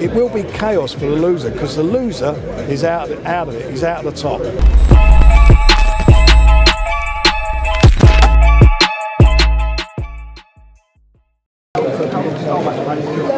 it will be chaos for the loser, because the loser is out of it. He's out of the top.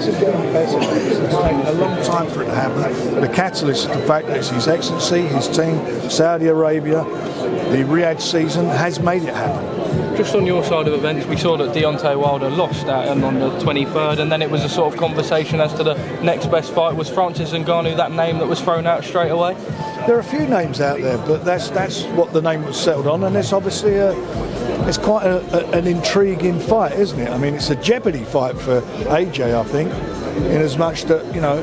It's taken a long time for it to happen. The catalyst is the fact that it's His Excellency, his team, Saudi Arabia, the Riyadh season has made it happen. Just on your side of events, we saw that Deontay Wilder lost out on the 23rd, and then it was a sort of conversation as to the next best fight. Was Francis Ngannou that name that was thrown out straight away? There are a few names out there, but that's what the name was settled on, and it's obviously it's quite an intriguing fight, isn't it? I mean, it's a Jeopardy fight for AJ, I think, in as much that, you know,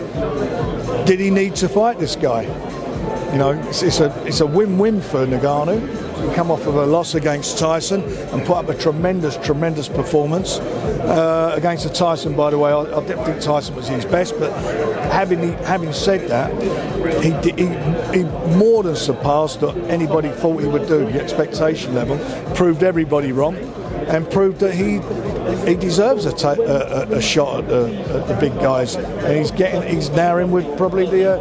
did he need to fight this guy? You know, it's a win-win for Ngannou. He come off of a loss against Tyson and put up a tremendous performance against a Tyson. By the way, I didn't think Tyson was his best, but having said that, he more than surpassed what anybody thought he would do. The expectation level proved everybody wrong, and proved that he deserves a shot at the big guys, and he's now in with probably the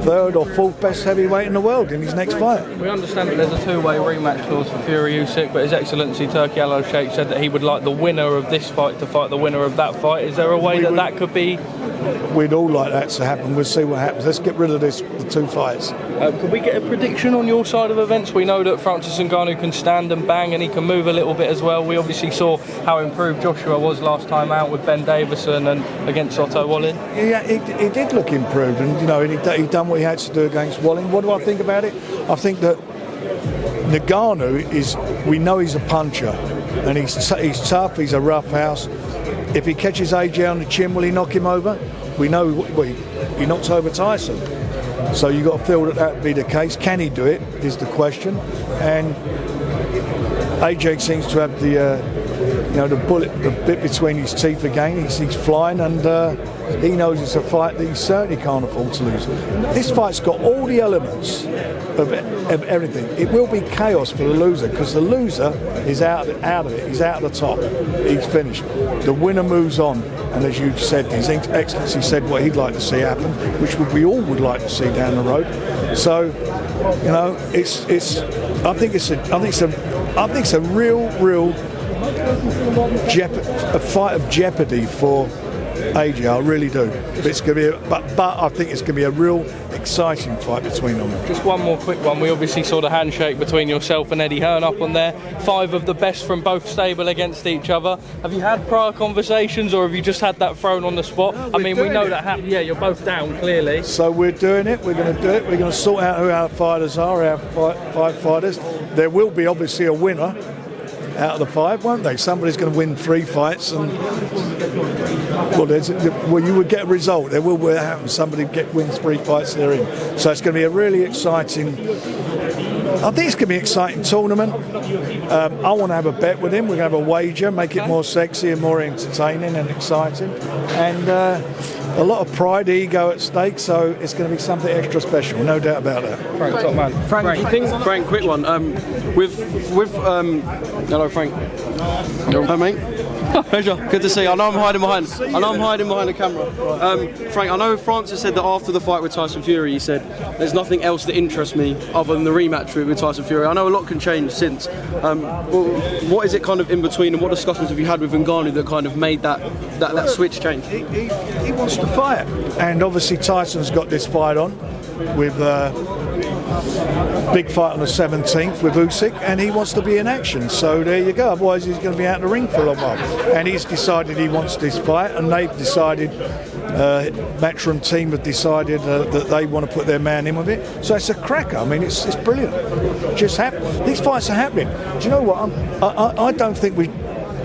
third or fourth best heavyweight in the world in his next fight. We understand that there's a two-way rematch clause for Fury Usyk, but His Excellency Turki Al-Sheikh said that he would like the winner of this fight to fight the winner of that fight. Is there a way that could be? We'd all like that to happen. We'll see what happens. Let's get rid of the two fights. Could we get a prediction on your side of events? We know that Francis Ngannou can stand and bang, and he can move a little bit as well. We obviously saw how improved Joshua was last time out with Ben Davison and against Otto Wallin. Yeah, he did look improved, and you know, he done what he had to do against Wallin. What do I think about it? I think that Ngannou we know he's a puncher, and he's tough. He's a rough house. If he catches AJ on the chin, will he knock him over? We know he knocked over Tyson. So you've got to feel that would be the case. Can he do it, is the question. And AJ seems to have the bit between his teeth again. He's flying, and he knows it's a fight that he certainly can't afford to lose. This fight's got all the elements of everything. It will be chaos for the loser, because the loser is out of it. He's out of the top. He's finished. The winner moves on, and as you said, His Excellency said what he'd like to see happen, which we all would like to see down the road. So, you know, I think it's a real a fight of jeopardy for AJ. I really do. But it's going to be, but I think it's going to be a real exciting fight between them. Just one more quick one. We obviously saw the handshake between yourself and Eddie Hearn up on there. 5 of the best from both stable against each other. Have you had prior conversations, or have you just had that thrown on the spot? No, I mean, we know that happened. Yeah, you're both down clearly. So we're doing it. We're going to do it. We're going to sort out who our fighters are. Our 5 fighters. There will be obviously a winner out of the 5, won't they? Somebody's going to win 3 fights, and you would get a result. There will happen. Somebody wins 3 fights they're in. So it's going to be a really exciting. I think it's going to be an exciting tournament. I want to have a bet with him. We're going to have a wager, make it more sexy and more entertaining and exciting, and a lot of pride, ego at stake. So it's going to be something extra special, no doubt about that. Frank, top man. Frank, quick one. Hello, Frank. Hi, mate. Pleasure. Good to see you. I know I'm hiding behind the camera. Frank, I know Francis said that after the fight with Tyson Fury, he said, "There's nothing else that interests me other than the rematch with Tyson Fury." I know a lot can change since. What is it kind of in between, and what discussions have you had with Ngannou that kind of made that switch change? He wants to fight, and obviously Tyson's got this fight on with big fight on the 17th with Usyk, and he wants to be in action. So there you go. Otherwise, he's going to be out of the ring for a long while. And he's decided he wants this fight, and they've decided, Matchroom team have decided that they want to put their man in with it. So it's a cracker. I mean, it's brilliant. It just happened. These fights are happening. Do you know what? I don't think we.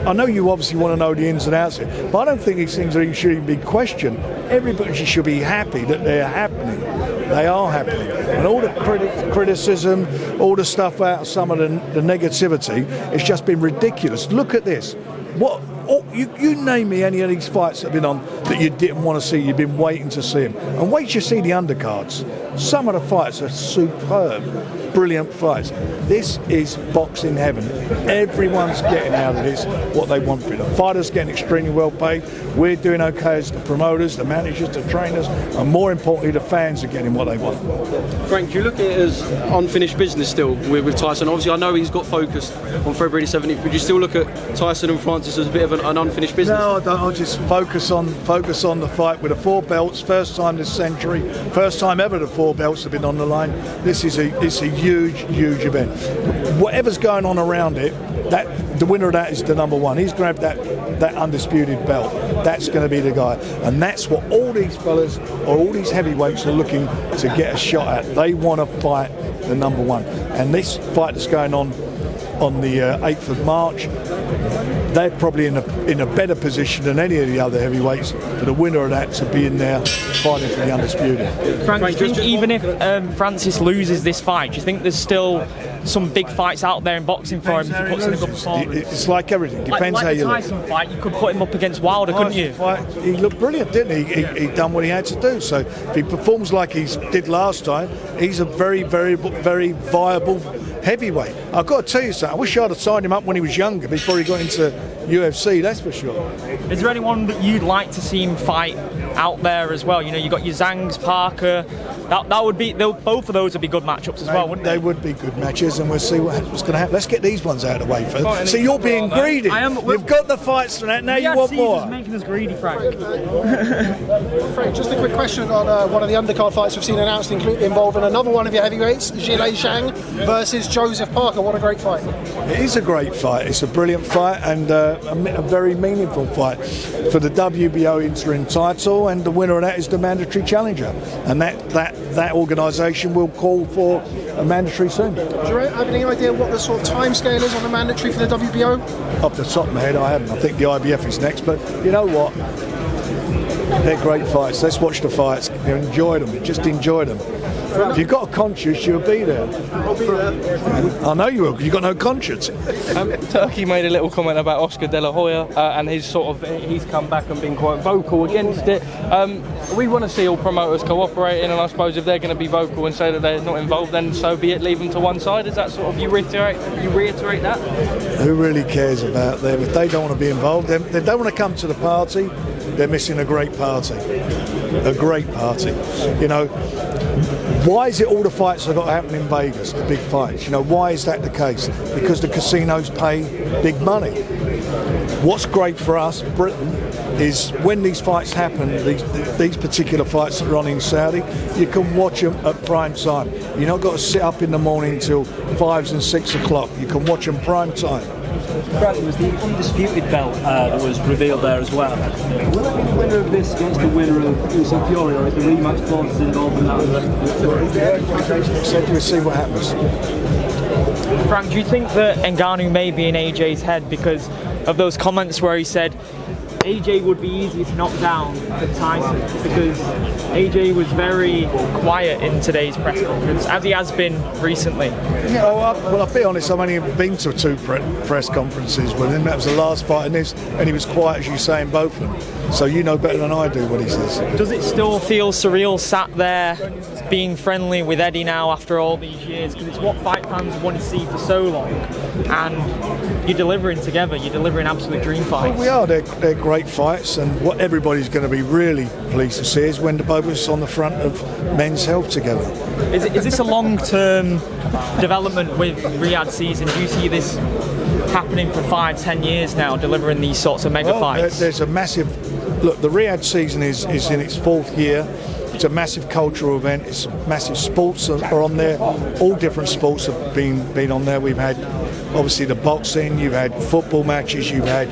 I know you obviously want to know the ins and outs of it, but I don't think these things should even be questioned. Everybody should be happy that they're happening. They are happening. And all the criticism, all the stuff out, some of the negativity, it's just been ridiculous. Look at this. You name me any of these fights that have been on that you didn't want to see, you've been waiting to see them. And wait till you see the undercards. Some of the fights are superb. brilliant fights. This is boxing heaven. Everyone's getting out of this what they want for it. The fighters getting extremely well paid. We're doing okay as the promoters, the managers, the trainers, and more importantly, the fans are getting what they want. Frank, do you look at it as unfinished business still with Tyson? Obviously, I know he's got focused on February 17th, but you still look at Tyson and Francis as a bit of an unfinished business? No, I don't. I'll just focus on the fight with the 4 belts. First time this century, first time ever the 4 belts have been on the line. It's a huge event. Whatever's going on around it, that the winner of that is the number one. He's grabbed that undisputed belt. That's going to be the guy, and that's what all these fellas or all these heavyweights are looking to get a shot at. They want to fight the number one, and this fight that's going on the 8th of March, they're probably in a better position than any of the other heavyweights for the winner of that to be in there fighting for the undisputed. Frank, do you think even if Francis loses this fight, do you think there's still some big fights out there in boxing for him if he puts in a good performance? It's like everything. Depends how you look. Like the Tyson fight, you could put him up against Wilder, couldn't you? He looked brilliant, didn't he? He done what he had to do. So if he performs like he did last time, he's a very viable heavyweight. I've got to tell you something. I wish I'd have signed him up when he was younger before he got into UFC, that's for sure. Is there anyone that you'd like to see him fight out there as well? You know, you got your Zangs, Parker. That would be, both of those would be good matchups as well, wouldn't they? They would be good matches, and we'll see what's going to happen. Let's get these ones out of the way first. See, you're being greedy. You've got the fights for that. Now you want more. Making us greedy, Frank. Frank, just a quick question on one of the undercard fights we've seen announced, involving another one of your heavyweights, Zhilei Zhang versus Joseph Parker. What a great fight! It is a great fight. It's a brilliant fight and a very meaningful fight for the WBO interim title, and the winner of that is the mandatory challenger, and that organisation will call for a mandatory soon. Do you have any idea what the sort of time scale is on the mandatory for the WBO? Off the top of my head, I haven't. I think the IBF is next, but you know what? They're great fights. Let's watch the fights. Enjoy them. Just enjoy them. If you've got a conscience, you'll be there. I'll be there. I know you will, because you've got no conscience. Turkey made a little comment about Oscar De La Hoya and he's come back and been quite vocal against it. We want to see all promoters cooperating, and I suppose if they're going to be vocal and say that they're not involved, then so be it. Leave them to one side. Is that sort of you reiterate that? Who really cares about them? If they don't want to be involved, they don't want to come to the party. They're missing a great party. A great party. You know, why is it all the fights have got to happen in Vegas, the big fights? You know, why is that the case? Because the casinos pay big money. What's great for us, Britain, is when these fights happen, these particular fights that are on in Saudi, you can watch them at prime time. You're not got to sit up in the morning till 5 and 6 o'clock. You can watch them prime time. Brad, it was the undisputed belt that was revealed there as well. Will it be the winner of this against the winner of Usyk Fury, or is the rematch clause involved in that? So we'll see what happens. Frank, do you think that Ngannou may be in AJ's head because of those comments where he said AJ would be easier to knock down than Tyson, because AJ was very quiet in today's press conference, as he has been recently? Yeah, well, I'll be honest, I've only been to 2 press conferences with him. That was the last fight in this, and he was quiet, as you say, in both of them. So you know better than I do what he says. Does it still feel surreal sat there being friendly with Eddie now after all these years? Because it's what fight fans want to see for so long, and you're delivering together, you're delivering absolute dream fights. Well, we are, they're great fights, and what everybody's going to be really pleased to see is when the both of us on the front of Men's Health together. Is this a long-term development with Riyadh season? Do you see this happening for 5-10 years now, delivering these sorts of mega fights? There's a massive look. The Riyadh season is in its 4th year. It's a massive cultural event. It's massive. Sports are on there. All different sports have been on there. We've had obviously the boxing. You've had football matches. You've had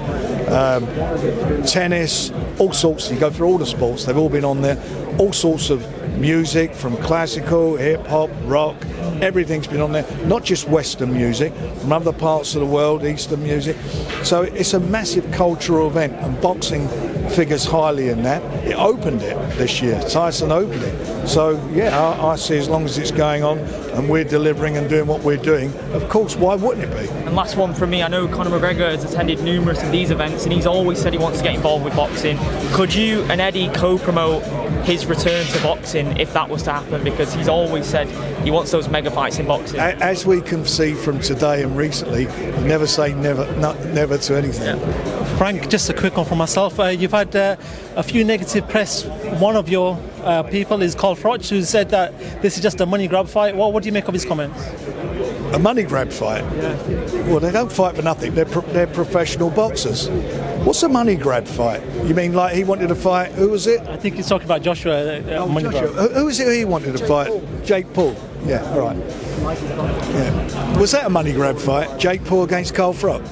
tennis. All sorts. You go through all the sports. They've all been on there. All sorts of music, from classical, hip hop, rock. Everything's been on there. Not just Western music, from other parts of the world, Eastern music. So it's a massive cultural event, and boxing figures highly in that. It opened it this year. Tyson opened it. So yeah, I see, as long as it's going on and we're delivering and doing what we're doing, of course, why wouldn't it be? And last one from me, I know Conor McGregor has attended numerous of these events. fights, and he's always said he wants to get involved with boxing. Could you and Eddie co-promote his return to boxing if that was to happen? Because he's always said he wants those mega fights in boxing. As we can see from today and recently, you never say never, never to anything. Yeah. Frank, just a quick one for myself. You've had a few negative press. One of your people is Carl Froch, who said that this is just a money grab fight. What do you make of his comments? A money grab fight? Yeah. Well, they don't fight for nothing. They're professional boxers. What's a money grab fight? You mean like he wanted to fight? Who was it? I think he's talking about Joshua. Money Joshua. grab. Who was it he wanted to fight? Jake Paul. Yeah, all right. Yeah. Was that a money grab fight? Jake Paul against Carl Froch?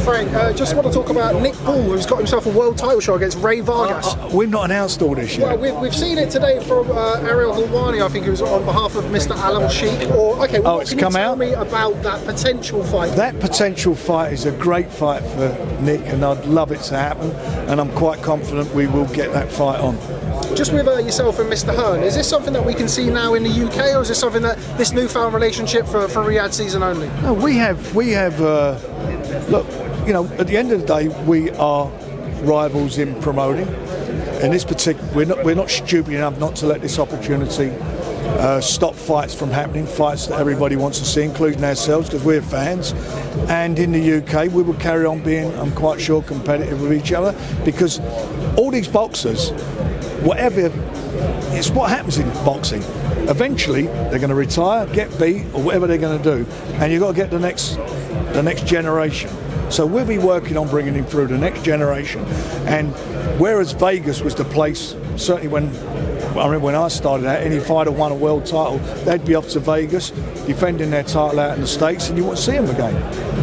Frank, just want to talk about Nick Paul, who's got himself a world title shot against Ray Vargas. We've not announced all this yet. Well, we've seen it today from Ariel Helwani, I think it was on behalf of Mr. Alam Sheikh. It's can come you tell out? me about that potential fight? That potential fight is a great fight for Nick, and I'd love it to happen, and I'm quite confident we will get that fight on. Just with yourself and Mr. Hearn, is this something that we can see now in the UK, or is this something that this newfound relationship for Riyadh season only? No, we have. Look, you know, at the end of the day, we are rivals in promoting. In this particular, we're not stupid enough not to let this opportunity stop fights from happening. Fights that everybody wants to see, including ourselves, because we're fans. And in the UK, we will carry on being, I'm quite sure, competitive with each other, because all these boxers, whatever, it's what happens in boxing. Eventually, they're going to retire, get beat, or whatever they're going to do, and you've got to get the next generation. So we'll be working on bringing him through the next generation. And whereas Vegas was the place, certainly when I started out, any fighter won a world title, they'd be off to Vegas defending their title out in the States, and you wouldn't see them again.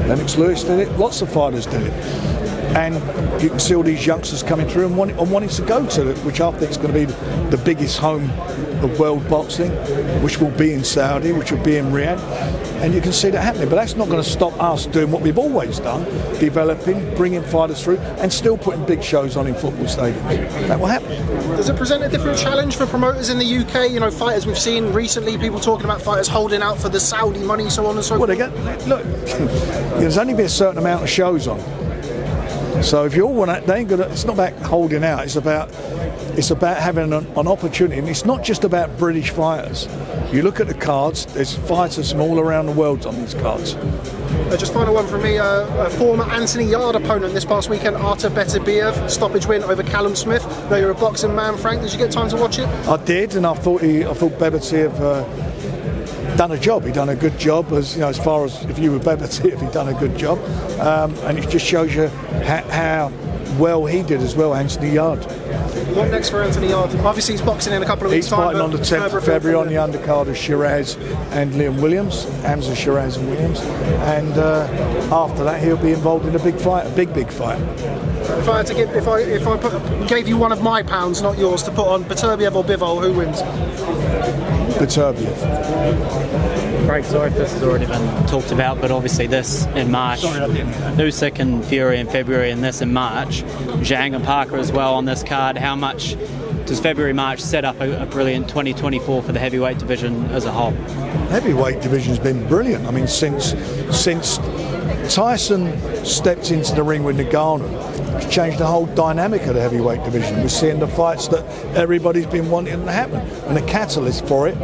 Lennox Lewis did it, lots of fighters did it. And you can see all these youngsters coming through and wanting to go to it, which I think is going to be the biggest home of world boxing, which will be in Saudi, which will be in Riyadh. And you can see that happening. But that's not going to stop us doing what we've always done, developing, bringing fighters through, and still putting big shows on in football stadiums. That will happen. Does it present a different challenge for promoters in the UK? You know, fighters we've seen recently, people talking about fighters holding out for the Saudi money, so on and so forth. Look, there's only been a certain amount of shows on. So if you all want to, they ain't gonna. It's not about holding out. It's about having an opportunity, and it's not just about British fighters. You look at the cards. There's fighters from all around the world on these cards. Just final one from me. A former Anthony Yard opponent this past weekend, Artur Beterbiev, stoppage win over Callum Smith. Now you're a boxing man, Frank. Did you get time to watch it? I did, and I thought Beterbiev done a job. He done a good job, as you know, as far as if you were Beterbiev, he done a good job, and it just shows you how well he did as well, Anthony Yard. What next for Anthony Yard? Obviously he's boxing in a couple of weeks' time. He's fighting on the 10th of February on the undercard of Shiraz and Liam Williams, Hamza Shiraz and Williams, and after that he'll be involved in a big fight, a big fight. If I had to gave you one of my pounds, not yours, to put on Beterbiev or Bivol, who wins? Beterbiev. Frank, sorry if this has already been talked about, but obviously this in March, Usyk and Fury in February, and this in March, Zhang and Parker as well on this card. How much does February-March set up a brilliant 2024 for the heavyweight division as a whole? Heavyweight division's been brilliant. I mean, since Tyson stepped into the ring with Ngannou, it's changed the whole dynamic of the heavyweight division. We're seeing the fights that everybody's been wanting to happen, and the catalyst for it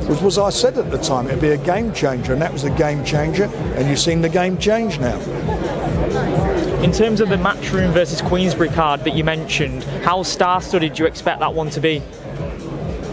was I said at the time it'd be a game changer, and that was a game changer, and you've seen the game change now. In terms of the Matchroom versus Queensberry card that you mentioned, how star-studded do you expect that one to be?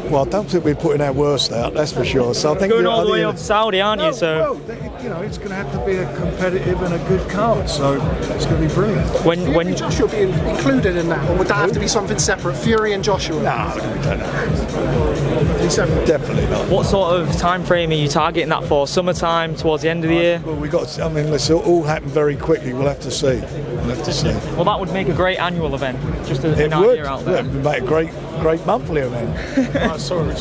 Well, I don't think we're putting our worst out, that's for sure. So I think going all the way up Saudi, aren't you? So you know, it's going to have to be a competitive and a good card. So it's going to be brilliant. When Joshua be included in that, or would that have to be something separate? Fury and Joshua? No, we don't know. Definitely not. What sort of time frame are you targeting that for? Summertime, towards the end of the year? Well, it'll all happen very quickly. We'll have to see. Well, that would make a great annual event. Just an idea out there. It would make a great monthly event. Sorry,